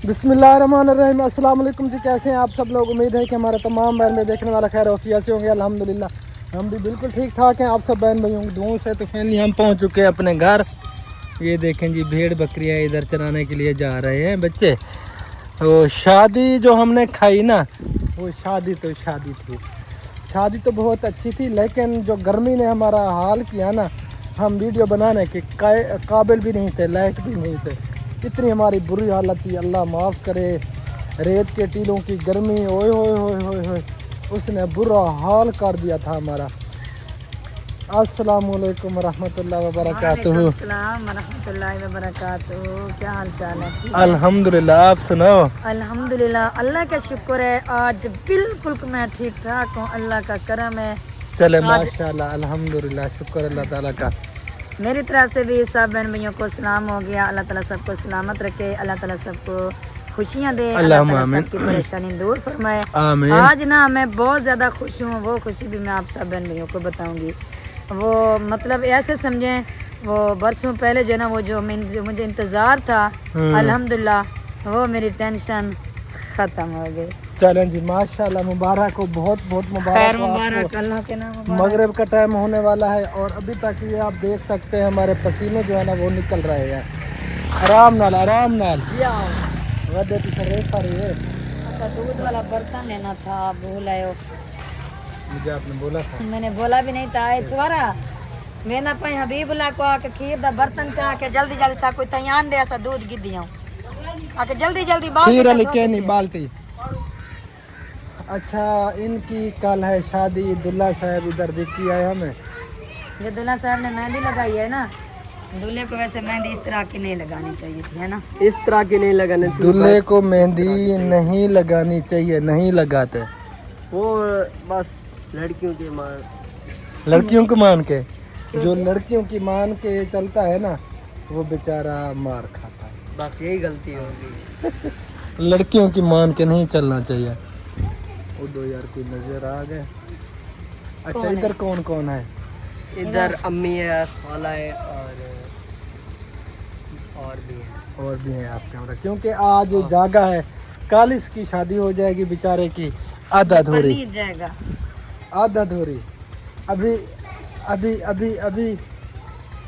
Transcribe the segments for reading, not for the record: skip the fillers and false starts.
बिस्मिल्लाहिर्रहमानिर्रहीम। अस्सलाम वालेकुम जी, कैसे हैं आप सब लोग। उम्मीद है कि हमारे तमाम बहन भाई देखने वाला खैर वफिया से होंगे। अल्हम्दुलिल्लाह हम भी बिल्कुल ठीक ठाक हैं। आप सब बहन भाइयों की दुआओं से। तो फाइनली हम पहुंच चुके हैं अपने घर। ये देखें जी, भेड़ बकरियां इधर चराने के लिए जा रहे हैं बच्चे। तो शादी जो हमने खाई ना, वो शादी थी। शादी तो बहुत अच्छी थी, लेकिन जो गर्मी ने हमारा हाल किया ना, हम वीडियो बनाने के काबिल भी नहीं थे, लायक भी नहीं थे। इतनी हमारी बुरी हालत थी, अल्लाह माफ़ करे। रेत के टीलों की गर्मी, ओए होए होए होए होए, उसने बुरा हाल कर दिया था हमारा। अस्सलाम वालेकुम रहमतुल्लाहि व बरकातुहू। अस्सलाम रहमतुल्लाहि व बरकातुहू। क्या हाल चाल है? ठीक है अल्हम्दुलिल्लाह, आप सुनाओ। अल्हम्दुलिल्लाह, अल्लाह का शुक्र है, आज बिल्कुल मैं ठीक ठाक हूँ, अल्लाह का करम है। चले माशाल्लाह, अल्हम्दुलिल्लाह, शुक्र अल्लाह ताला का। मेरी तरफ से भी सब बहन भैयों को सलाम हो गया। अल्लाह ताला सबको सलामत रखे, अल्लाह ताला सबको खुशियाँ दे, अल्लाह ताला सबकी परेशानी दूर फरमाए। आज ना मैं बहुत ज़्यादा खुश हूँ, वो खुशी भी मैं आप सब बहन भैयों को बताऊँगी। वो मतलब ऐसे समझें, वो बरसों पहले जो है ना, वो जो मुझे इंतज़ार था, अल्हम्दुलिल्लाह वो मेरी टेंशन ख़त्म हो गई। चलें जी, माशाल्लाह, मुबारक हो, बहुत बहुत मुबारक। अल्लाह के नाम। मगरिब का टाइम होने वाला है और अभी तक ये आप देख सकते हैं हमारे पसीने जो है ना वो निकल रहे हैं। आराम नाल अच्छा, दूध वाला बर्तन लेना था, भूल आए हो। मुझे आपने बोला था। मैंने बोला भी नहीं था। छुआरा मैं ना पाई हबीबुल्लाह को आके खीर दा बर्तन चाह के जल्दी जल्दी सा कोई तैयार दे सा दूध गिद्दियां आके जल्दी जल्दी बाल्टी। अच्छा, इनकी कल है शादी। दुल्ला साहब इधर दिखी आए हमें। जो दुल्ला साहब ने मेहंदी लगाई है ना, दूल्हे को वैसे मेहंदी इस तरह की नहीं लगानी चाहिए थी, है ना। इस तरह की नहीं लगानी, दूल्हे को मेहंदी नहीं लगानी चाहिए, नहीं लगाते वो, बस लड़कियों को मान के जो लड़कियों की मान के चलता है ना, वो बेचारा मार खाता है। बस यही गलती होगी। लड़कियों की मान के नहीं चलना चाहिए। वो दो यार कोई नजर आ गए। अच्छा, इधर कौन कौन है? इधर अम्मी है, खाला है और भी है आपके हमरा, क्योंकि आज जागा है, कल इसकी शादी हो जाएगी बेचारे की आधा अधूरी जाएगा। आधा अधूरी अभी अभी अभी अभी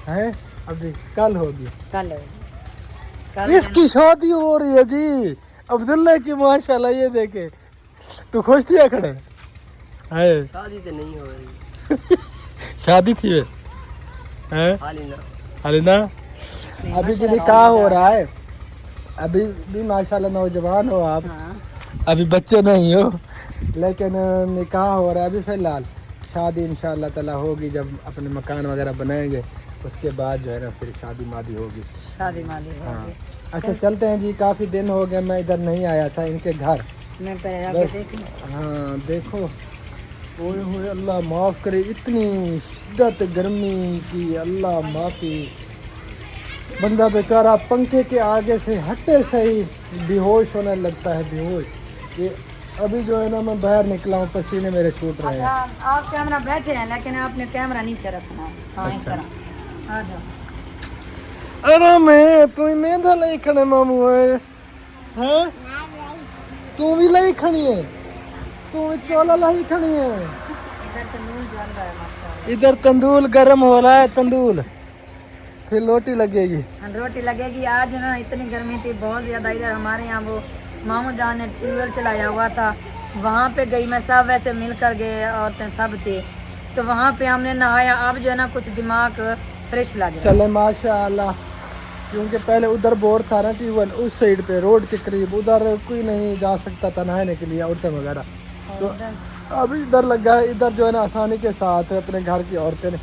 है, अभी कल होगी। कल इसकी शादी हो रही है जी अब्दुल्ला की। माशाल्लाह, ये देखे तो खुश थी खड़े है। शादी तो नहीं हो रही। शादी थी वे है हाली ना। अभी भी निकाह हो रहा है, अभी भी माशाल्लाह नौजवान हो आप। अभी बच्चे नहीं हो, लेकिन निकाह हो रहा है अभी फिलहाल। शादी इंशाल्लाह ताला होगी जब अपने मकान वगैरह बनाएंगे, उसके बाद जो है ना फिर शादी मादी होगी। हाँ, अच्छा चलते हैं जी। काफ़ी दिन हो गए मैं इधर नहीं आया था इनके घर। मैं पहले देख लूं। हाँ देखो, ओए होए, अल्लाह माफ़ करे, इतनी शिद्दत गर्मी की, अल्लाह माफ़ी। बंदा बेचारा पंखे के आगे से हटे से ही बेहोश होने लगता है, बेहोश। ये अभी जो है ना मैं बाहर निकला हूँ, पसीने मेरे छूट रहे हैं। अच्छा, आप कैमरा बैठे हैं, लेकिन आपने कैमरा नीचे रखना है। हाँ, इस तरह आ जाओ। अरे मैं तू मेंधा लाई खड़े मामू है, हैं? तू भी लाई खड़ी है, तू चोला लाई खड़ी है। इधर तंदूर जल रहा है माशाल्लाह। इधर तंदूर गर्म हो रहा है, तंदूर फिर रोटी लगेगी। रोटी लगेगी। आज ना इतनी गर्मी थी बहुत ज़्यादा। इधर हमारे यहाँ वो मामू जान ने ट्यूबवेल चलाया हुआ था, वहाँ पे गई मैं, सब वैसे मिल कर गए, औरतें सब थे, तो वहाँ पे हमने नहाया। अब जो है ना कुछ दिमाग फ्रेश लग रहा है। चले माशाल्लाह, क्योंकि पहले उधर बोर था ना ट्यूबवेल, उस साइड पे रोड के करीब, उधर कोई नहीं जा सकता था नहाने के लिए, औरतें वगैरह। तो अब इधर लगा है, इधर जो है ना आसानी के साथ अपने घर की औरतें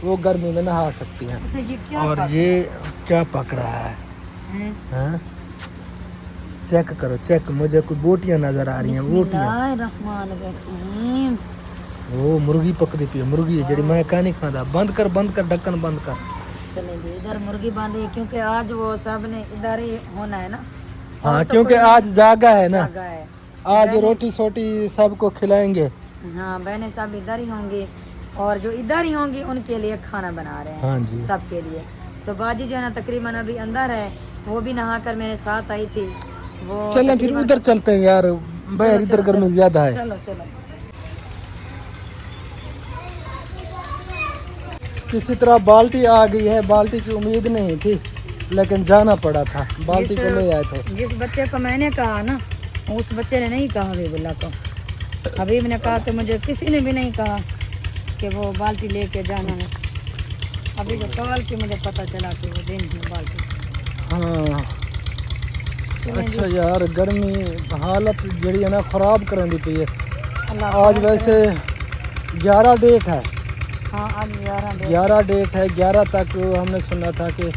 वो गर्मी में नहा सकती हैं। अच्छा, ये क्या और ये क्या पक रहा है? हाँ? चेक करो, चेक, मुझे कोई बोटियां नजर आ रही हैं, बोटियां। वो मुर्गी पकड़ी पी है, मुर्गी है जड़ी मैं कह नहीं खाता। बंद कर ढक्कन बंद कर। चलेंगे इधर मुर्गी बांधी, क्योंकि आज वो सब ने इधर ही होना है ना, हाँ और तो क्योंकि कोई आज जागा है ना, जागा है। आज बहनें- रोटी सोटी सबको खिलाएंगे। हाँ बहनें सब इधर ही होंगी और जो इधर ही होंगी उनके लिए खाना बना रहे हैं। हाँ जी। सबके लिए। तो बाजी जो है ना तकरीबन अभी अंदर है, वो भी नहा कर मेरे साथ आई थी। वो चलें फिर तकरीबन- उधर चलते हैं यार, बाहर चलो, इधर चलो, गर्मी चलो। ज्यादा है। चलो चलो। किसी तरह बाल्टी आ गई है, बाल्टी की उम्मीद नहीं थी लेकिन जाना पड़ा था, बाल्टी को ले आए थे। जिस बच्चे को मैंने कहा ना, उस बच्चे ने नहीं कहा हबीबुल्लाह को। हबीब ने कहा कि मुझे किसी ने भी नहीं कहा कि वो बाल्टी लेके जाना है। अभी जो कॉल की मुझे पता चला कि वो दिन है बाल्टी। हाँ चलें जी। अच्छा यार गर्मी हालत जड़ी है ना खराब कर दी पई है। अल्लाह आज खैर वैसे करे। 11 डेट है, हाँ आज 11 डेट। 11 डेट है। 11 तक हमने सुना था कि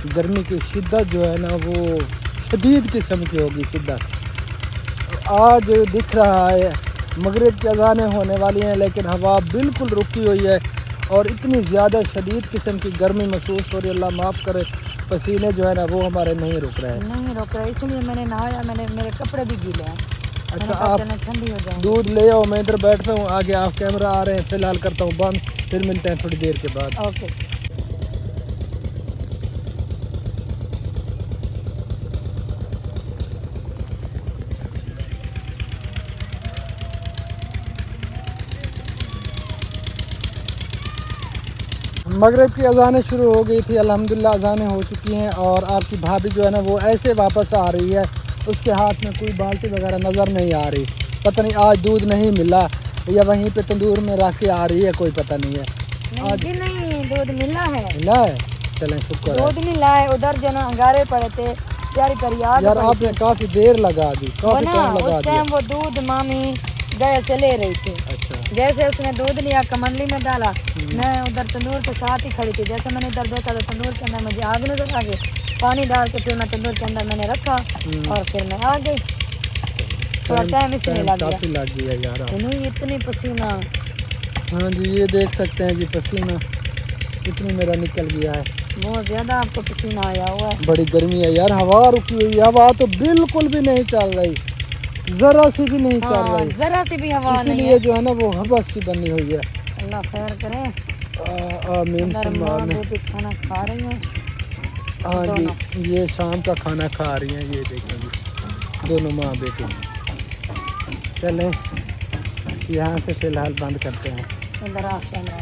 गर्मी की शिद्दत जो है ना वो शदीद किस्म की होगी शिद्दत। आज दिख रहा है मगरिब की अज़ानें होने वाली हैं लेकिन हवा बिल्कुल रुकी हुई है और इतनी ज़्यादा शदीद किस्म की गर्मी महसूस हो रही है। अल्लाह माफ़ करे, पसीने जो है ना वो हमारे नहीं रुक रहे हैं। नहीं रुक रहा, इसलिए मैंने नहाया। मेरे कपड़े भी गीले हैं। मैंने अच्छा कहा आप चलो ठंडी हो जाऊंगी। दूध ले आओ, मैं इधर बैठता हूँ, आगे आप कैमरा आ रहे हैं, फ़िलहाल करता हूँ बंद, फिर मिलते हैं थोड़ी देर के बाद। ओके। मगरिब की अज़ानें शुरू हो गई थी, अल्हम्दुलिल्लाह अज़ानें हो चुकी हैं और आपकी भाभी जो है ना वो ऐसे वापस आ रही है, उसके हाथ में कोई बाल्टी वगैरह नज़र नहीं आ रही। पता नहीं आज दूध नहीं मिला या वहीं पे तंदूर में रख के आ रही है, कोई पता नहीं है। नहीं जी नहीं, दूध मिला है। मिला है, चलें शुक्र है। दूध मिला है। उधर जो ना अंगारे पड़े थे, प्यारी प्यारी आग यार पड़ी आपने काफ़ी देर लगा दी, काफ़ी बना। टाइम लगा उस दिया। टाइम वो दूध मामी गए से ले रही थी। अच्छा जैसे उसने दूध लिया कमंडली में डाला, मैं उधर तंदूर के साथ ही खड़ी थी। जैसे मैंने इधर देखा तो तंदूर के अंदर मुझे आग नजर आ गई। पानी डाल के फिर मैं तंदूर के अंदर मैंने रखा और फिर मैं आ गई। थोड़ा टाइम इसलिए लग गया। काफ़ी लग गया यार। नहीं इतनी पसीना। हाँ जी ये देख सकते हैं जी, पसीना इतनी मेरा निकल गया है, बहुत ज्यादा आपको पसीना आया हुआ है। बड़ी गर्मी है यार। हवा रुकी हुई है, हवा तो बिल्कुल भी नहीं चल रही, जरा सी भी नहीं चल हाँ, रही। जरा सी भी हवा नहीं इसीलिए है। जो है ना वो हबस सी बनी हुई है। अल्लाह खैर करे। आमीन अंदर सुम्मा माँ आमीन। बेटी खाना खा रही हैं। हाँ दोनों। जी ये शाम का खाना खा रही हैं, ये देखें जी दोनों माँ बेटी। चलें यहाँ से फ़िलहाल बंद करते हैं। इधर आ कैमरा।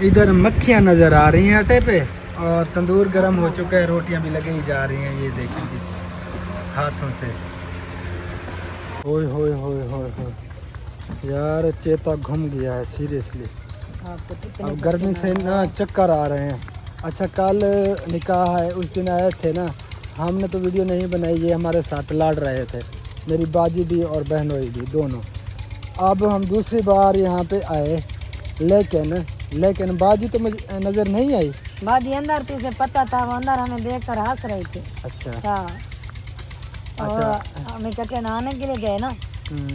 इधर मक्खियाँ नज़र आ रही हैं आटे पे और तंदूर गर्म हो चुका है, रोटियाँ भी लगी जा रही हैं, ये देखें जी हाथों से। होय होय होय होय होय यार चेता घूम गया है सीरियसली। आपको कितनी अब गर्मी से ना चक्कर आ रहे हैं। अच्छा कल निकाह है, उस दिन आए थे ना, हमने तो वीडियो नहीं बनाई, ये हमारे साथ लड़ रहे थे, मेरी बाजी भी और बहनोई भी दोनों। अब हम दूसरी बार यहाँ पे आए लेकिन बाजी तो मुझे नज़र नहीं आई। बाजी अंदर थी, उसे पता था, वो अंदर हमें देख कर हंस रही थी। अच्छा हाँ और अच्छा। हम इकट्ठे नहाने के लिए गए ना,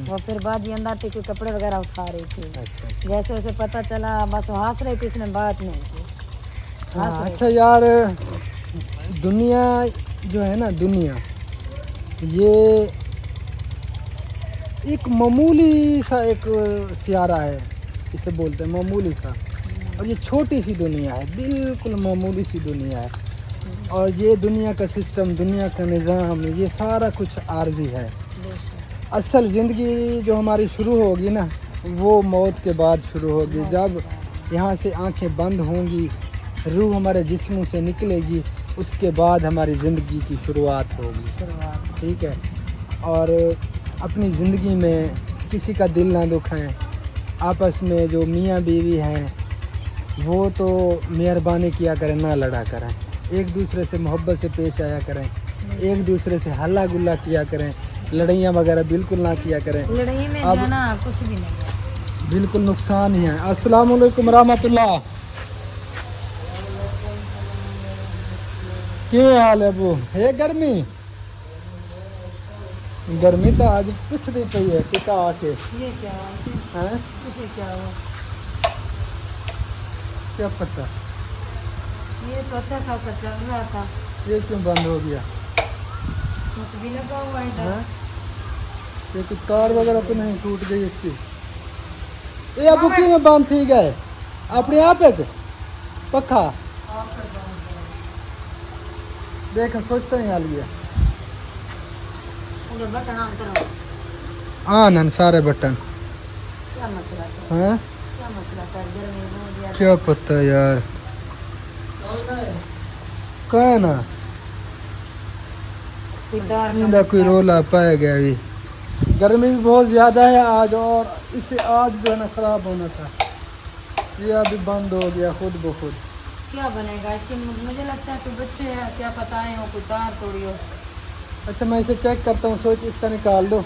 वो फिर बाजी अंदर थी, कोई कपड़े वगैरह उठा रही थी। अच्छा जैसे उसे पता चला बस वो हंस रही थी, उसने बात नहीं की। हाँ, हंस रही अच्छा यार दुनिया जो है ना, दुनिया ये एक मामूली सा एक सियारा है, इसे बोलते हैं मामूली सा, और ये छोटी सी दुनिया है, बिल्कुल मामूली सी दुनिया है। और ये दुनिया का सिस्टम, दुनिया का निज़ाम, ये सारा कुछ आर्जी है। बेशक। असल ज़िंदगी जो हमारी शुरू होगी ना वो मौत के बाद शुरू होगी। जब यहाँ से आंखें बंद होंगी, रूह हमारे जिस्मों से निकलेगी, उसके बाद हमारी ज़िंदगी की शुरुआत होगी। शुरुआत। ठीक है, और अपनी ज़िंदगी में किसी का दिल ना दुखाएं। आपस में जो मियाँ बीवी हैं वो तो मेहरबानी किया करें, ना लड़ा करें, एक दूसरे से मोहब्बत से पेश आया करें, एक दूसरे से हल्ला गुल्ला किया करें, लड़ाइयाँ वगैरह बिल्कुल ना किया करें। लड़ाई में अब- जो है ना कुछ भी नहीं है। बिल्कुल नुकसान ही है। अस्सलाम वालेकुम रहमतुल्लाह। क्या हाल है अबू? है गर्मी तो आज पूछती पई है पिता आके। ये क्या हुआ इसे? हैं इसे क्या हुआ? क्या पता ये तो अच्छा खासा चल रहा था। ये क्यों बंद हो गया? कुछ भी लगा हुआ है इधर। हाँ? ये कुछ तार वगैरह तो नहीं टूट गई इसकी? ये अब की में बंद थी गए अपने आप है पक्का देख सोचते नहीं हाल गया उधर बटन ऑन करो। आनन सारे बटन क्या मसला था? हैं क्या मसला था? गर्मी बहुत ज्यादा। क्या पता यार कहे ना इंदा कोई रोला पाया गया अभी गर्मी भी बहुत ज़्यादा है आज और इसे आज जो है ना ख़राब होना था ये अभी बंद हो गया खुद ब खुद क्या बनेगा इसके? मुझे लगता है कोई बच्चे हैं क्या पता है वो कोई तार तोड़ी हो। अच्छा मैं इसे चेक करता हूँ सोच इसका निकाल दो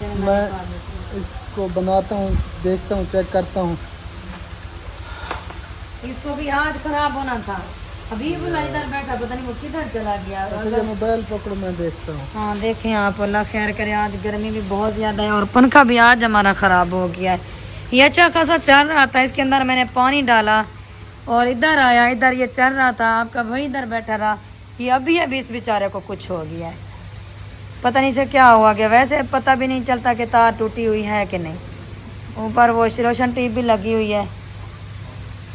चलो मैं निकाल देती हूँ। इसको बनाता हूँ देखता हूँ चेक करता हूँ इसको भी आज खराब होना था। अभी बोला इधर बैठा पता नहीं वो किधर चला गया। अच्छा ये मोबाइल पकड़ो मैं देखता हूँ हाँ देखें आप, अल्लाह खैर करे। आज गर्मी भी बहुत ज़्यादा है और पंखा भी आज हमारा ख़राब हो गया है। ये अच्छा खासा चल रहा था, इसके अंदर मैंने पानी डाला और इधर आया, इधर ये चल रहा था आपका, वही इधर बैठा रहा। ये अभी इस बेचारे को कुछ हो गया है, पता नहीं से क्या हुआ गया। वैसे पता भी नहीं चलता कि तार टूटी हुई है कि नहीं। ऊपर वो रोशन टीप भी लगी हुई है।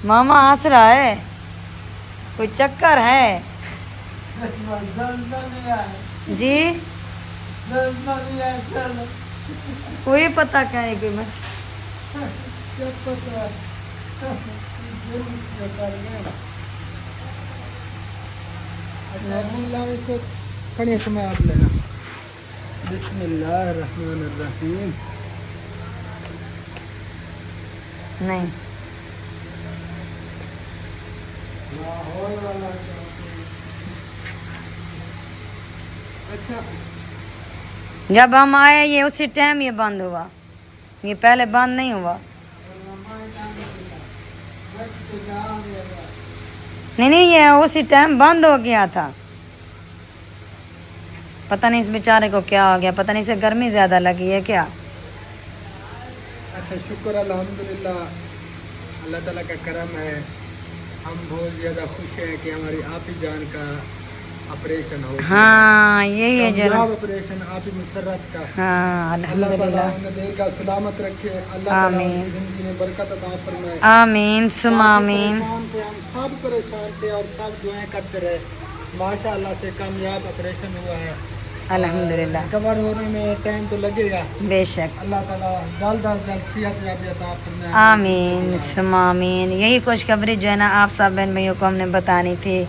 मामा हंस रहा है, कोई चक्कर है जी? कोई पता क्या है कोई मस खड़ी समय आप लेना बिस्मिल्लाहिर्रहमानिर्रहीम नहीं। अच्छा जब हम आए ये उसी टाइम ये बंद हुआ, ये पहले बंद नहीं हुआ। नहीं ये उसी टाइम बंद हो गया था। पता नहीं इस बेचारे को क्या हो गया, पता नहीं इसे गर्मी ज़्यादा लगी है क्या। अच्छा शुक्र अल्हम्दुलिल्लाह, अल्लाह ताला का करम है। हम बहुत ज़्यादा खुश हैं कि हमारी आप ही जान का ऑपरेशन हो। हाँ यही है जो ऑपरेशन आप ही मुसर्रत का। हाँ अल्लाह ताला अल्हम्दुलिल्लाह। उन्हें देर का सलामत रखे। अल्लाह ताला आमीन। उनकी ज़िंदगी में बरकत अता फरमाए। आमीन सुम आमीन। परेशान थे हम सब परेशान थे और सब दुआएं करते रहे। माशाअल्लाह से कामयाब ऑपरेशन हुआ है अल्हम्दुलिल्लाह। कवर होने में टाइम तो लगेगा। बेशक। अल्लाह ताला जल्द अज जल्द सेहत अता फरमाए। आमीन सुम आमीन। यही खुशखबरी जो है ना आप सब बहन भाइयों को हमने बतानी थी।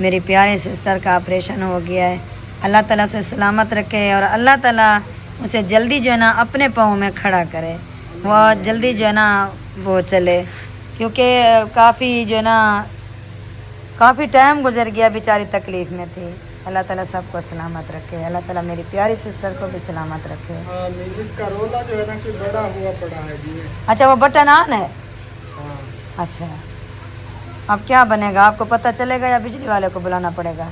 मेरी प्यारी सिस्टर का ऑपरेशन हो गया है, अल्लाह ताला से सलामत रखे और अल्लाह ताला उसे जल्दी जो है ना अपने पाँव में खड़ा करे, वो जल्दी जो है ना वो चले, क्योंकि काफ़ी जो है ना काफ़ी टाइम गुजर गया, बेचारी तकलीफ़ में थी। अल्लाह ताला सबको सलामत रखे, अल्लाह ताला मेरी प्यारी सिस्टर को भी सलामत रखे। आमीन। इसका रोला जो है ना कि बड़ा हुआ पड़ा है जी। अच्छा वो बटन ऑन है? हाँ। अच्छा अब क्या बनेगा, आपको पता चलेगा या बिजली वाले को बुलाना पड़ेगा?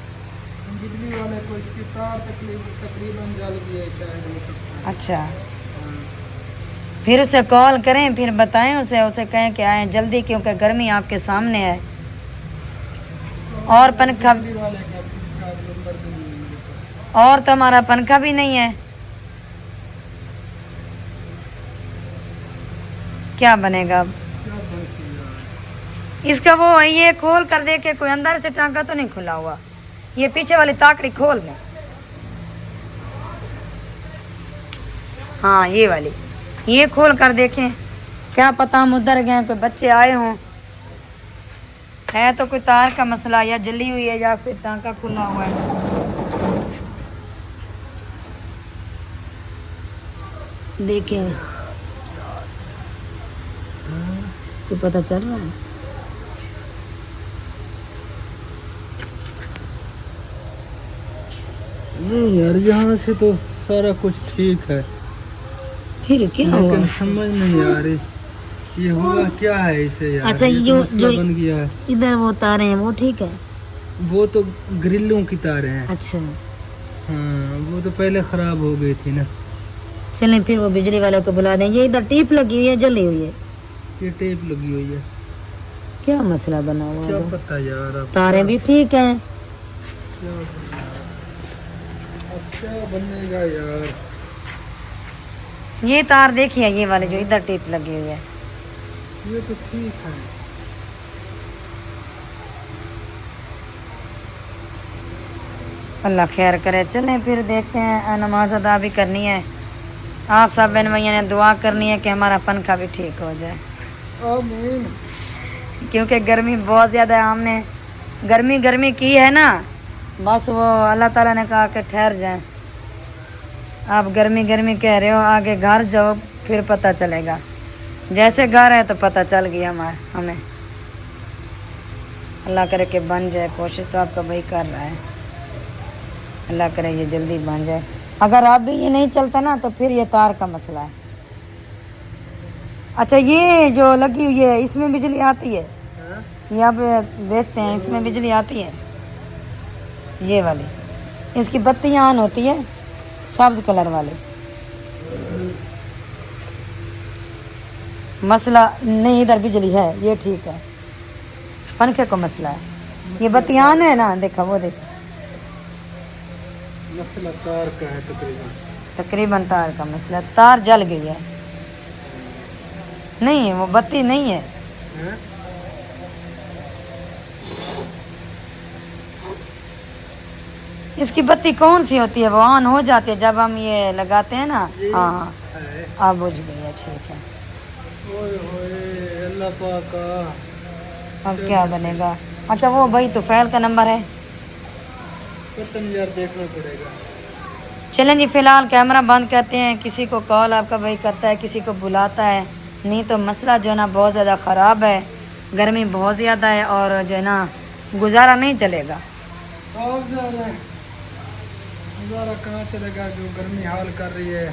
बिजली वाले को इसकी तार तकरीबन जल गई है शायद हो सकता है। अच्छा हाँ। फिर उसे कॉल करें, फिर बताएं उसे कहें कि आएँ जल्दी, क्योंकि गर्मी आपके सामने है। और पंखा बिजली वाले का इसका नंबर भी नहीं है मेरे पास। और तो हमारा पंखा भी नहीं है, क्या बनेगा अब? क्या बात है यार। इसका वो ये खोल कर दे के, कोई अंदर से टांका तो नहीं खुला हुआ, ये पीछे वाली ताकड़ी खोल में। हाँ ये वाली, ये खोल कर देखें, क्या पता हम उधर गए कोई बच्चे आए हों। है तो कोई तार का मसला या जली हुई है या फिर टांका खुला हुआ है। देखें तो पता चल रहा है। नहीं यार यहाँ से तो सारा कुछ ठीक है, फिर क्या हुआ? लेकिन समझ नहीं आ रही ये हुआ क्या है इसे यार। अच्छा ये जो तो मसला जो बन गया है। इधर वो तारे हैं वो ठीक है? वो तो ग्रिलों की तारें हैं। अच्छा हाँ वो तो पहले खराब हो गई थी ना। चलें फिर वो बिजली वाले को बुला दें। ये इधर टीप लगी हुई है, जली हुई है, ये टेप लगी हुई है। क्या मसला बना हुआ क्या है? पता यार अब तारे भी ठीक हैं। क्या क्या बनेगा यार। ये तार देखिए, ये वाले जो इधर टेप लगी हुई है, ये तो ठीक है। अल्लाह खैर करे। चलें फिर देखते हैं, नमाज अदा भी करनी है। आप सब बहन भैया ने दुआ करनी है कि हमारा पंखा भी ठीक हो जाए, आमीन। क्योंकि गर्मी बहुत ज़्यादा है। हमने गर्मी की है ना, बस वो अल्लाह ताला ने कहा कि ठहर जाए। आप गर्मी कह रहे हो, आगे घर जाओ फिर पता चलेगा। जैसे घर है तो पता चल गया हमें। अल्लाह करे कि बन जाए। कोशिश तो आपका भाई कर रहा है, अल्लाह करे ये जल्दी बन जाए। अगर अब भी ये नहीं चलता ना तो फिर ये तार का मसला है। अच्छा, ये जो लगी हुई है इसमें बिजली आती है? यहाँ पे देखते हैं, इसमें बिजली आती है। ये वाली, इसकी बत्तियाँ ऑन होती है, सब्ज कलर वाली। मसला नहीं, इधर बिजली है, ये ठीक है। पंखे को मसला है। ये बत्तियाँ ऑन है ना, देखा वो देखा। मसला तार का है तकरीबन तार का मसला। तार जल गई है। नहीं, वो बत्ती नहीं है। इसकी बत्ती कौन सी होती है? वो ऑन हो जाती है जब हम ये लगाते हैं ना। हाँ, अब बुझ गई है, ठीक है। अल्लाह पाक। अब क्या बनेगा? अच्छा, वो भाई तो फैल का नंबर है, यार देखना पड़ेगा। चलें जी, फिलहाल कैमरा बंद करते हैं। किसी को कॉल आपका भाई करता है, किसी को बुलाता है, नहीं तो मसला जो है ना बहुत ज़्यादा ख़राब है। गर्मी बहुत ज़्यादा है और जो है ना गुजारा नहीं चलेगा। गुजारा कहाँ चलेगा, जो गर्मी हाल कर रही है,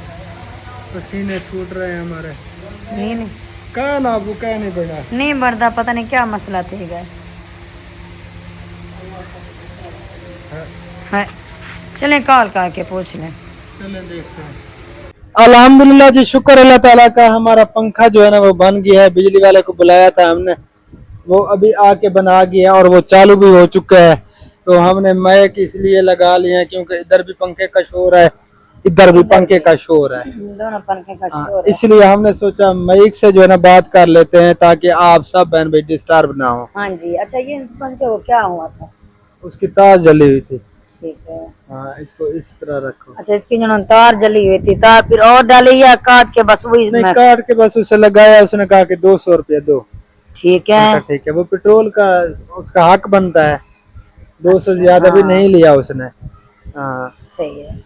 पसीने छूट रहे हैं हमारे। नहीं कहा ना वो कह नहीं बढ़ा, नहीं बढ़ता, पता नहीं क्या मसला थी गए है। चलें कॉल करके पूछ लें। चलें देखते हैं। अल्हम्दुलिल्लाह जी, शुक्र अल्लाह ताला का, हमारा पंखा जो है ना वो बन गया है। बिजली वाले को बुलाया था हमने, वो अभी आके बना गया और वो चालू भी हो चुका है। तो हमने माइक इसलिए लगा लिए हैं क्योंकि इधर भी पंखे का शोर है, इधर भी पंखे का शोर है, दोनों पंखे का शोर है। इसलिए हमने सोचा माइक से जो है ना बात कर लेते हैं ताकि आप सब बहन भाई डिस्टर्ब ना हो। हाँ जी। अच्छा, ये इस पंखे को क्या हुआ था? उसकी तार जली हुई थी। ठीक है। हाँ, इसको इस तरह रखो। अच्छा, इसकी जो तार जली हुई थी, तार फिर और डाली या काट के बस वही? नहीं, काट के बस उसे लगाया। उसने कहा कि 200 रुपया दो। ठीक है, ठीक है। वो पेट्रोल का उसका हक बनता है, 200 ज्यादा भी नहीं लिया उसने। हाँ सही है।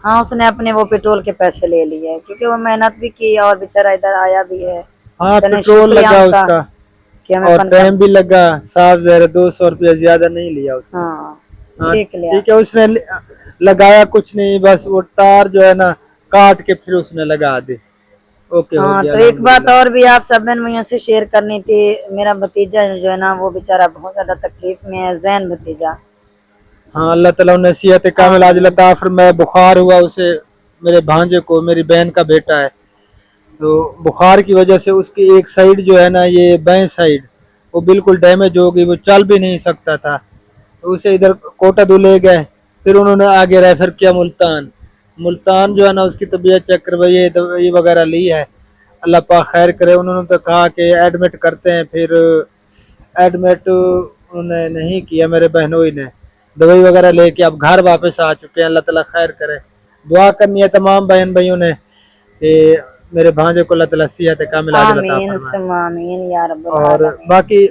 हाँ, उसने अपने वो पेट्रोल के पैसे ले लिए क्योंकि वो मेहनत भी की और बेचारा इधर आया भी है। हाँ, पेट्रोल लगा उसका और टाइम भी लगा। साफ ज़ाहिर 200 रुपया ज्यादा नहीं लिया उसने। हाँ, ठीक लिया। ठीक है, उसने लगाया कुछ नहीं, बस वो तार जो है ना काट के फिर उसने लगा दी। ओके। हाँ, तो एक बात और भी आप सब बहन से शेयर करनी थी। मेरा भतीजा जो है ना वो बेचारा बहुत ज्यादा तकलीफ में है, जैन भतीजा। हाँ, अल्लाह ताला उन्हें सेहत कामिल आजिल अता फरमाए। बुखार हुआ उसे, मेरे भांजे को, मेरी बहन का बेटा है। तो बुखार की वजह से उसकी एक साइड जो है ना, ये बाएं साइड, वो बिल्कुल डैमेज हो गई, वो चल भी नहीं सकता था। तो उसे इधर कोटादू ले गए, फिर उन्होंने आगे रेफर किया मुल्तान जो है ना उसकी तबीयत चेक करवाई, दवाई वगैरह ली है। अल्लाह पाक खैर करे। उन्होंने तो कहा कि एडमिट करते हैं, फिर एडमिट उन्होंने नहीं किया। मेरे बहनोई ने दवाई वगैरह लेके अब घर वापस आ चुके हैं। अल्लाह ताला खैर करे। दुआ करनी है तमाम बहन भाइयों ने कि मेरे भांजे को अल्लाह ताला सेहत कामिल आजिल अता फरमाए। और बाकी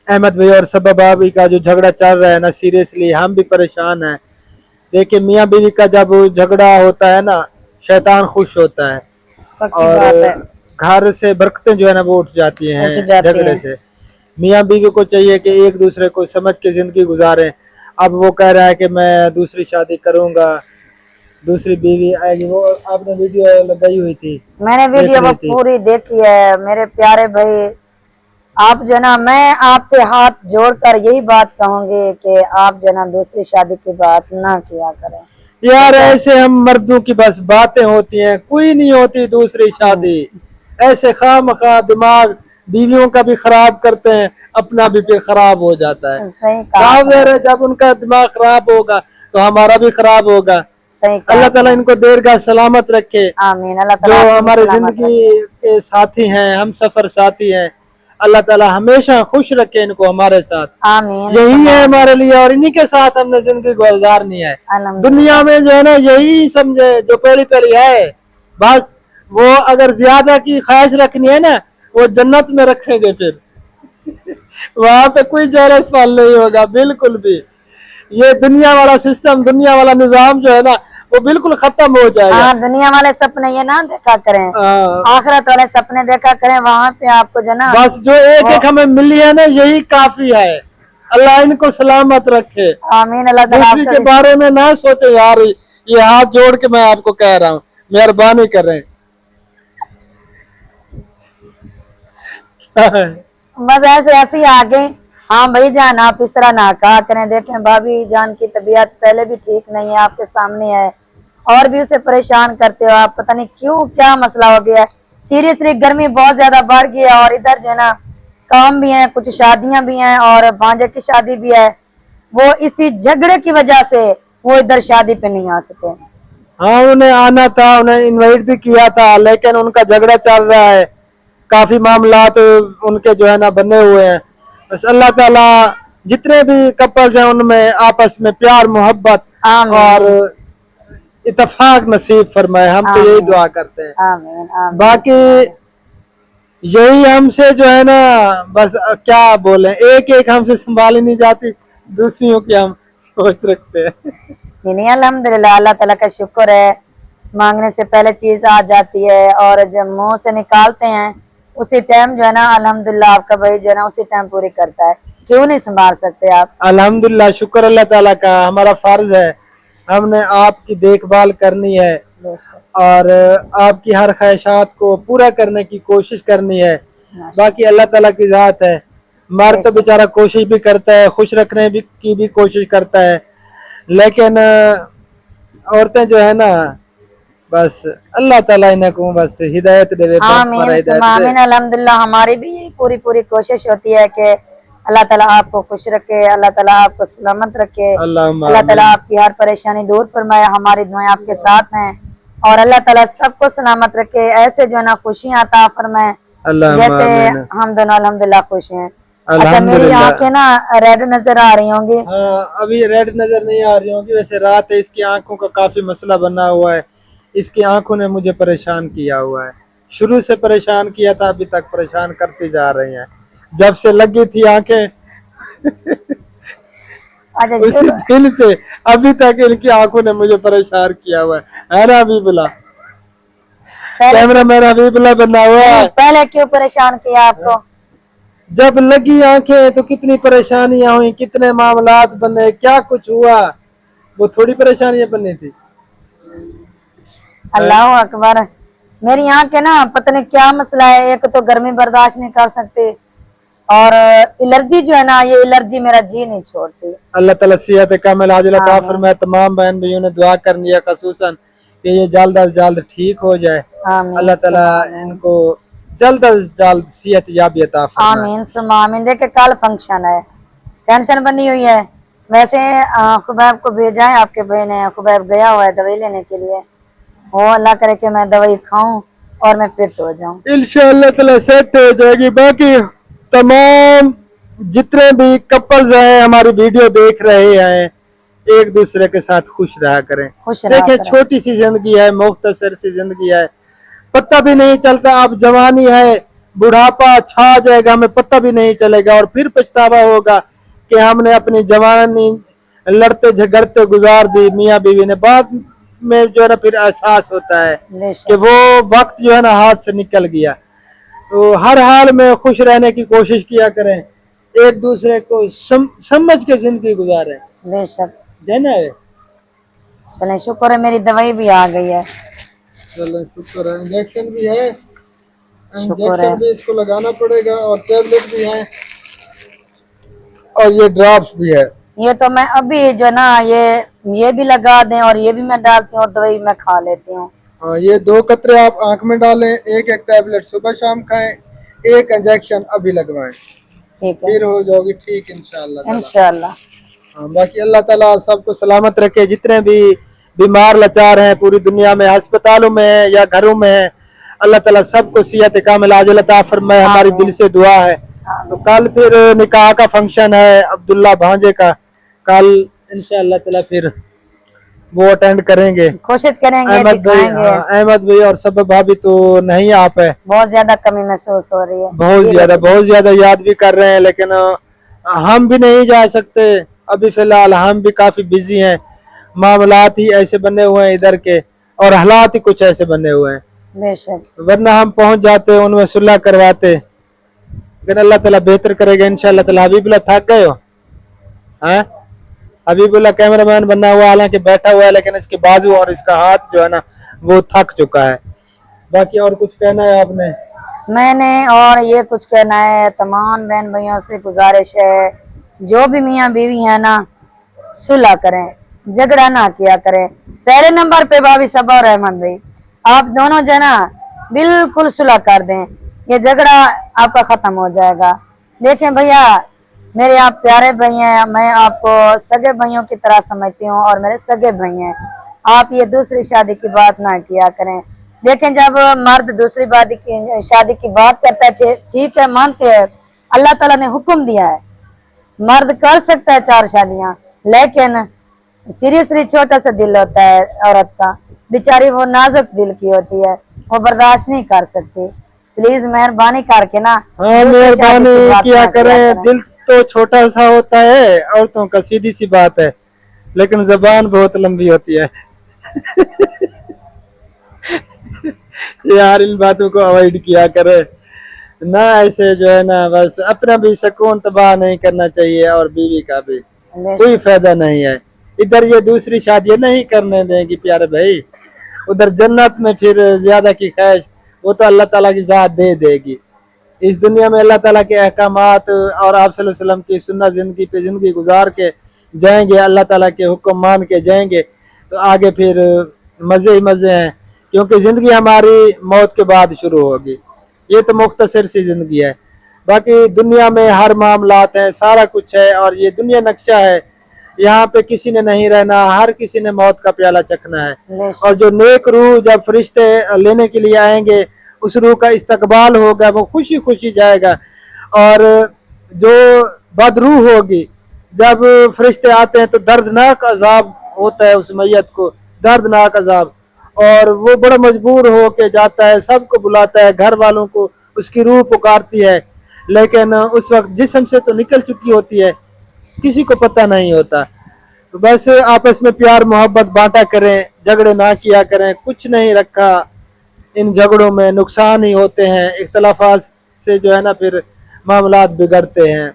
अहमद भाई और सबा भाभी का जो झगड़ा चल रहा है ना, सीरियसली हम भी परेशान हैं। देखिए, मियाँ बीवी का जब झगड़ा होता है ना, शैतान खुश होता है और घर से बरकतें जो है ना वो उठ जाती हैं झगड़े से। मियाँ बीवी को चाहिए कि एक दूसरे को समझ के जिंदगी गुजारें। अब वो कह रहा है कि मैं दूसरी शादी करूंगा, दूसरी बीवी आएगी। वो आपने वीडियो लगाई हुई थी, मैंने वीडियो पूरी देखी है। मेरे प्यारे भाई, आप जो ना, मैं आपसे हाथ जोड़कर यही बात कहूंगी कि आप जो ना दूसरी शादी की बात ना किया करें यार। ऐसे हम मर्दों की बस बातें होती हैं, कोई नहीं होती दूसरी शादी। ऐसे खामखा दिमाग बीवियों का भी खराब करते हैं, अपना भी फिर खराब हो जाता है। जब उनका दिमाग खराब होगा तो हमारा भी खराब होगा। सही कहा। अल्लाह ताला इनको दीर्घ सलामत रखे। आमीन। अल्लाह जो ताला हमारे जिंदगी के साथी हैं, हम सफर साथी हैं, अल्लाह ताला हमेशा खुश रखे इनको हमारे साथ। आमीन। यही है हमारे लिए और इन्हीं के साथ हमने जिंदगी गुजारनी है। दुनिया में जो है ना यही समझे जो पहली पहली है, बस वो अगर ज्यादा की ख्वाहिश रखनी है ना वो जन्नत में रखेंगे फिर वहां पे कोई जरस फल नहीं होगा बिल्कुल भी। ये दुनिया वाला सिस्टम, दुनिया वाला निजाम जो है ना वो बिल्कुल खत्म हो जाएगा। हाँ, दुनिया वाले सपने ये ना देखा करें, आखिरत वाले सपने देखा करें। वहाँ पे आपको जो ना बस जो एक एक हमें मिली है ना यही काफी है। अल्लाह इनको सलामत रखे। आमीन। अल्लाह ताला दूसरी के बारे में ना सोचे यार, ये हाथ जोड़ के मैं आपको कह रहा हूँ, मेहरबानी करें। बस ऐसे ऐसे ही आ गए। हाँ भाई जान, आप इस तरह ना कहा करें। देखें भाभी जान की तबीयत पहले भी ठीक नहीं है, आपके सामने है, और भी उसे परेशान करते हो आप। पता नहीं क्यों, क्या मसला हो गया है। सीरियसली गर्मी बहुत ज्यादा बढ़ गई है, और इधर जो है ना काम भी है, कुछ शादियां भी हैं, और भांजे की शादी भी है। वो इसी झगड़े की वजह से वो इधर शादी पे नहीं आ सके। हाँ उन्हें आना था, उन्हें इनवाइट भी किया था, लेकिन उनका झगड़ा चल रहा है, काफी मामला तो उनके जो है ना बने हुए हैं। बस अल्लाह ताला जितने भी कपल्स हैं उनमें आपस में प्यार मोहब्बत और इत्तेफाक नसीब फरमाए, हम तो यही दुआ करते हैं। आमीन, आमीन। बाकी यही हमसे जो है ना बस क्या बोले, एक एक हमसे संभाली नहीं जाती, दूसरियों की हम सोच रखते हैं। नहीं अल्हम्दुलिल्लाह, अल्लाह ताला का शुक्र है, मांगने से पहले चीज आ जाती है, और जब मुंह से निकालते हैं उसी टाइम जो है ना अल्हम्दुलिल्लाह आपका भाई जो है ना उसी टाइम पूरी करता है। क्यों नहीं संभाल सकते आप? अल्हम्दुलिल्लाह, शुक्र अल्लाह ताला का। हमारा फर्ज है, हमने आपकी देखभाल करनी है और आपकी हर ख्वाहिशात को पूरा करने की कोशिश करनी है। बाकी अल्लाह ताला की जात है। मर्द तो बेचारा कोशिश भी करता है, खुश रखने की भी कोशिश करता है, लेकिन औरतें जो है ना बस अल्लाह ताला इन्हें को बस हिदायत देवे। आमीन। अल्हम्दुलिल्लाह, हमारी भी यही पूरी पूरी कोशिश होती है कि अल्लाह ताला आपको खुश रखे, अल्लाह ताला आपको सलामत रखे, अल्लाह ताला आपकी हर परेशानी दूर फरमाए। हमारी दुआएं आपके साथ हैं, और अल्लाह ताला सबको सलामत रखे, ऐसे जो है ना खुशियां अता फरमाए जैसे हम दोनों अल्हम्दुलिल्लाह खुश हैं। अच्छा, मेरी आंखें ना रेड नजर आ रही होंगी। हाँ, अभी रेड नजर नहीं आ रही होंगी, वैसे रात है, इसकी आंखों का काफी मसला बना हुआ है। इसकी आंखों ने मुझे परेशान किया हुआ है, शुरू से परेशान किया था, अभी तक परेशान करती जा रही हैं। जब से लगी थी आंखें अच्छा, उसी दिन से अभी तक इनकी आंखों ने मुझे परेशान किया हुआ है ना हबीबुल्लाह? कैमरा मैन हबीबुल्लाह बना हुआ है। पहले क्यों परेशान किया आपको? जब लगी आंखें तो कितनी परेशानियां हुई, कितने मामलात बने, क्या कुछ हुआ, वो थोड़ी परेशानियां बनी थी। अल्लाह अकबर। मेरी आंखें ना पता नहीं क्या मसला है, एक तो गर्मी बर्दाश्त नहीं कर सकती, और एलर्जी जो है ना, ये एलर्जी मेरा जी नहीं छोड़ती। अल्लाह ताला सेहत कामिल आजिल अता फरमाए। तमाम बहन भाइयों ने दुआ करनी है खसूसन कि ये जल्द अज जल्द ठीक हो जाए। अल्लाह ताला इनको जल्द अज जल्द सेहत याबी अता फरमाए। आमीन सुम्मा आमीन। देखे कल फंक्शन है, टेंशन बनी हुई है। वैसे खुबैब को भेजा है, आपके भाई ने, खुबैब गया हुआ है दवाई लेने के लिए। वो अल्लाह करे कि मैं दवाई खाऊं और मैं फिट हो जाऊं। इंशाअल्लाह ताला सेट हो जाएगी। बाकी तमाम जितने भी कपल्स हैं हमारी वीडियो देख रहे हैं, एक दूसरे के साथ खुश रहा करें। देखिए छोटी सी जिंदगी है, मुख्तसर सी जिंदगी है, पता भी नहीं चलता। अब जवानी है, बुढ़ापा छा जाएगा, हमें पता भी नहीं चलेगा, और फिर पछतावा होगा कि हमने अपनी जवानी लड़ते झगड़ते गुजार दी मियाँ बीवी ने। बाद में जो है ना फिर एहसास होता है कि वो वक्त जो है ना हाथ से निकल गया। तो हर हाल में खुश रहने की कोशिश किया करें, एक दूसरे को समझ के जिंदगी गुजारें। बेशक देना है। चले शुक्र है मेरी दवाई भी आ गई है। चलो शुक्र है। इंजेक्शन भी है, इंजेक्शन भी इसको लगाना पड़ेगा, और टैबलेट भी है, और ये ड्रॉप्स भी है। ये तो मैं अभी जो ना ये भी लगा दें, और ये भी मैं डालती हूँ, और दवाई मैं खा लेती हूँ। हाँ, ये 2 कतरे आप आंख में डालें, एक एक टैबलेट सुबह शाम खाएं, एक इंजेक्शन अभी लगवाएं, ठीक है, फिर हो जाओगी ठीक इंशाल्लाह। इंशाल्लाह। हाँ, बाकी अल्लाह ताला सबको सलामत रखे। जितने भी बीमार लाचार हैं पूरी दुनिया में, अस्पतालों में है या घरों में है, अल्लाह ताला सबको सेहत कामिल आजिल अता फरमाए, हमारी दिल से दुआ है। तो कल फिर निकाह का फंक्शन है अब्दुल्ला भांजे का, कल इंशाअल्लाह ताला फिर वो अटेंड करेंगे, कोशिश करेंगे, अहमद भाई, दिखाएंगे। अहमद भाई और सबब भाभी तो नहीं आ पाए, बहुत ज्यादा कमी महसूस हो रही है, बहुत ज्यादा याद भी कर रहे हैं, लेकिन हम भी नहीं जा सकते अभी फिलहाल, हम भी काफी बिजी हैं, मामलात ही ऐसे बने हुए हैं इधर के और हालात ही कुछ ऐसे बने हुए हैं, बेशक। वरना हम पहुंच जाते, उनमें सुलह करवाते, लेकिन अल्लाह ताला बेहतर करेगा इंशाअल्लाह ताला। हबीबुल्लाह थक गए हो? हैं? हबीबुल्लाह कैमरामैन बना हुआ, हालांकि बैठा हुआ है, लेकिन इसके बाजू और इसका हाथ जो है ना वो थक चुका है। बाकी और कुछ कहना है आपने? मैंने और ये कुछ कहना है, तमाम बहन भाइयों से गुजारिश है, जो भी मियाँ बीवी है ना, सुलह करें, झगड़ा ना किया करें। पहले नंबर पे भाभी सबा और अहमद भाई, आप दोनों जना बिल्कुल सुलह कर दें, ये झगड़ा आपका खत्म हो जाएगा। देखें भैया, मेरे आप प्यारे भाई हैं, मैं आपको सगे भाइयों की तरह समझती हूँ और मेरे सगे भाई हैं, आप ये दूसरी शादी की बात ना किया करें। देखें, जब मर्द दूसरी शादी की बात करता है, ठीक है, मानते हैं, अल्लाह ताला ने हुक्म दिया है, मर्द कर सकता है 4 शादियां, लेकिन सीरियसली छोटा सा दिल होता है औरत का, बेचारी वो नाजुक दिल की होती है, वो बर्दाश्त नहीं कर सकती। प्लीज मेहरबानी करके ना, हाँ, मेहरबानी किया करें। दिल तो छोटा सा होता है औरतों का, सीधी सी बात है, लेकिन जबान बहुत लंबी होती है। यार इन बातों को अवॉइड किया करे ना, ऐसे जो है ना, बस अपना भी सुकून तबाह नहीं करना चाहिए और बीवी का भी कोई फायदा नहीं है। इधर ये दूसरी शादियां नहीं करने देंगी प्यारे भाई, उधर जन्नत में फिर ज्यादा की ख्वाहिश वो तो अल्लाह ताला की जात दे देगी। इस दुनिया में अल्लाह ताला के अहकामात और आप सल्लल्लाहु अलैहि वसल्लम की सुन्नत जिंदगी पे जिंदगी गुजार के जाएंगे, अल्लाह ताला के हुक्म मान के जाएंगे, तो आगे फिर मजे ही मजे हैं, क्योंकि जिंदगी हमारी मौत के बाद शुरू होगी। ये तो मुख्तसर सी जिंदगी है, बाकी दुनिया में हर मामलात है, सारा कुछ है, और ये दुनिया नक्शा है, यहाँ पे किसी ने नहीं रहना, हर किसी ने मौत का प्याला चखना है। और जो नेक रूह जब फरिश्ते लेने के लिए आएंगे, उस रूह का इस्तकबाल होगा, वो खुशी खुशी जाएगा, और जो बदरूह होगी, जब फरिश्ते आते हैं तो दर्दनाक अजाब होता है उस मैयत को, दर्दनाक अजाब, और वो बड़ा मजबूर हो के जाता है, सबको बुलाता है, घर वालों को, उसकी रूह पुकारती है, लेकिन उस वक्त जिस्म से तो निकल चुकी होती है, किसी को पता नहीं होता। तो बस आपस में प्यार मोहब्बत बांटा करें, झगड़े ना किया करें, कुछ नहीं रखा, इन झगड़ों में नुकसान ही होते हैं, इख्तलाफात से जो है ना फिर मामलात बिगड़ते हैं,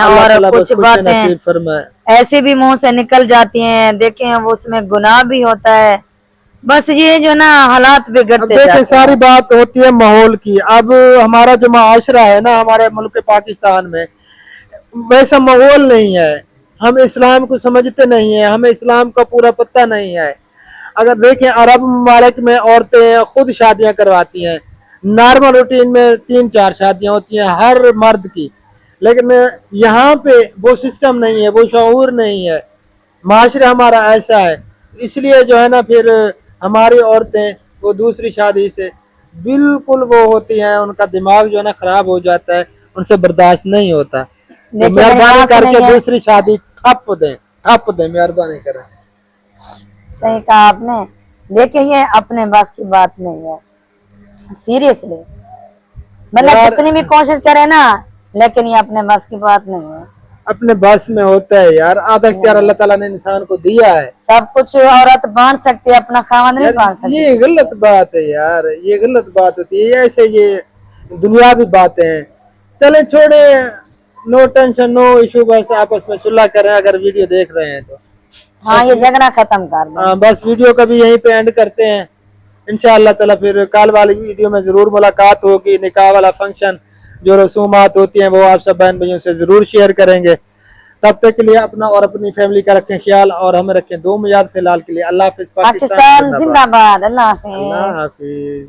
और कुछ बातें ऐसे भी मुंह से निकल जाती हैं, देखें वो उसमें गुनाह भी होता है, बस ये जो ना हालात बिगड़ते हैं। सारी बात होती है माहौल की। अब हमारा जो माशरा है ना, हमारे मुल्क पाकिस्तान में वैसा माहौल नहीं है, हम इस्लाम को समझते नहीं है, हमें इस्लाम का पूरा पता नहीं है। अगर देखें अरब ममालिक में औरतें खुद शादियां करवाती हैं, नॉर्मल रूटीन में 3-4 शादियां होती हैं हर मर्द की, लेकिन यहाँ पे वो सिस्टम नहीं है, वो शऊर नहीं है, माशरा हमारा ऐसा है, इसलिए जो है ना फिर हमारी औरतें वो दूसरी शादी से बिल्कुल वो होती हैं, उनका दिमाग जो है ना खराब हो जाता है, उनसे बर्दाश्त नहीं होता। तो मेहरबानी करके दूसरी शादी ठप दें, मेहरबानी करें। सही कहा आपने। देखिए ये अपने बस की बात नहीं है, सीरियसली, मतलब कितनी भी कोशिश करे ना, लेकिन ये अपने बस की बात नहीं है। अपने बस में होता है यार, आधा इख्तियार अल्लाह ताला ने इंसान को दिया है। सब कुछ औरत बांट सकती है, अपना खामद नहीं बांट सकती। ये गलत बात है यार, ये गलत बात होती है, ऐसे ये दुनियावी बातें हैं। चले छोड़े, नो टेंशन नो इशू, बस आपस में सुलह करें अगर वीडियो देख रहे हैं तो। हाँ, ये झगड़ा खत्म कर दो। हाँ, बस वीडियो का भी यहीं पे एंड करते हैं। इंशाअल्लाह ताला फिर कल वाली वीडियो में जरूर मुलाकात होगी, निकाह वाला फंक्शन जो रसूमात होती हैं वो आप सब बहन भाइयों से जरूर शेयर करेंगे। तब तक के लिए अपना और अपनी फैमिली का रखें ख्याल, और हमें रखें दुआ में याद। फिलहाल के लिए अल्लाह हाफिज, पाकिस्तान जिंदाबाद, अल्लाह हाफिज। अल्लाह हाफिज।